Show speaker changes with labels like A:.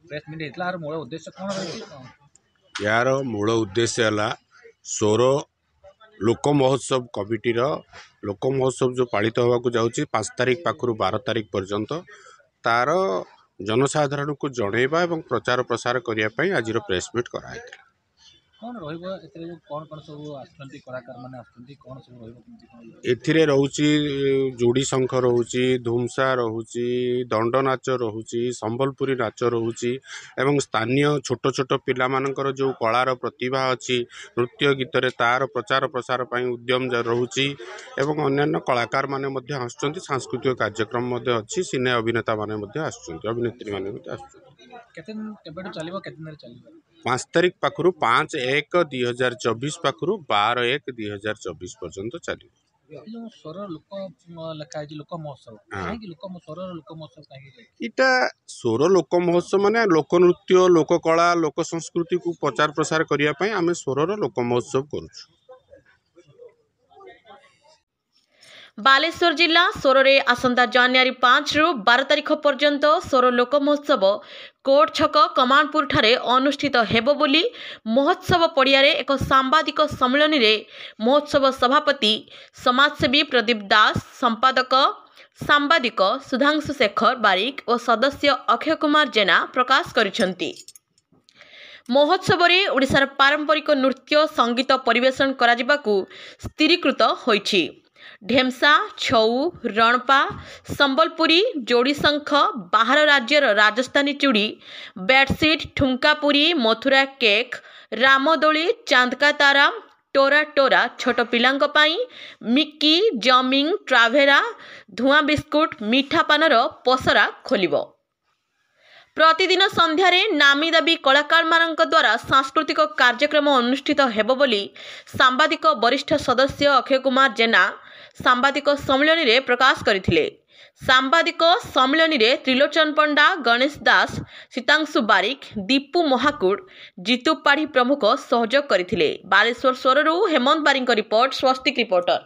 A: Press meet हेतला are मूल उद्देश्य कोन रही
B: यार मूल उद्देश्य है सोर लोक महोत्सव कमिटीर लोक महोत्सव जो पालित होगा जाऊँगी 5 तारिख पाखु 12 तारिख पर्यंत तार जनसाधारण को जनइबा एवं प्रचार प्रसार करने आज प्रेस मीट कराई
A: कौन रहिबो एतरे कौन कौन सब आछंती कलाकार माने आछंती कौन सब रहिबो केमती कोन
B: एथिरे रहउची जोड़ी शंख रहउची धूमसा रहउची दंड नाच रहउची संबलपुरी नाच रहउची एवं स्थानीय छोट छोट पिला मानकर जो कलार प्रतिभा अछि नृत्य गीत रे तार प्रचार प्रसार पई उद्यम रहउची एवं अन्य कलाकार माने मध्ये आछंती सांस्कृतिक कार्यक्रम मध्ये अछि सिने अभिनेता माने मध्ये आछंती अभिनेत्री माने मध्ये आछंती
A: केतेन केबेड चलिबो केतेन रे चलिबो
B: 5 तारिख पाखु 5/1/2024 पाखु 12/1/2024 पर्यंत चलिबो
A: जो स्वर लोक लेखा लोक महोत्सव काहे कि लोक स्वर लोक महोत्सव काहे
B: इटा सोर लोक महोत्सव माने लोक नृत्य लोक कला लोक संस्कृति को प्रचार प्रसार करिया पई आमे सोरर लोक महोत्सव करूछु।
C: बालेश्वर जिला सोरे आसंता जानुरी 5 रु 12 तारिख पर्यंत सोर लोक महोत्सव कोट छक कमानपुर ठारे अनुष्ठित हेबो बोली महोत्सव पड़ियारे एक सांबादिक सम्मेलन रे महोत्सव सभापति समाजसेवी प्रदीप दास संपादक सांबादिक सुधांशु शेखर बारिक और सदस्य अक्षय कुमार जेना प्रकाश करिसंती। महोत्सव रे ओडिशार पारंपरिक नृत्य संगीत परिवेषण करा जिबाकू स्थिरीकृत होईछि। ढेमसा छऊ रणपा संबलपुरी जोड़ी शंख बाहर राज्यर राजस्थानी चूड़ी बेडसीट ठुमकापुरी मथुरा केक रामदोली चांदका तारा टोरा टोरा छोट पिलांक पाई मिक्की जमिंग ट्राभेरा धुआं बिस्कुट मीठा पानर पसरा खोलिबो। प्रतिदिन संध्यारे नामी दाबी कलाकार मानक द्वारा सांस्कृतिक कार्यक्रम अनुष्ठित हेबो बोली सांबादिक वरिष्ठ सदस्य अक्षय कुमार जेना सांबादिक सम्मेलन रे प्रकाश करथिले। सांबादिक सम्मेलन रे त्रिलोचन पंडा गणेश दास सीतांशु बारिक दीपू महाकुड जीतू पाढ़ी प्रमुख सहयोग करथिले। बालेश्वर स्वररू हेमंत बारिक रिपोर्ट स्वस्तिक रिपोर्टर।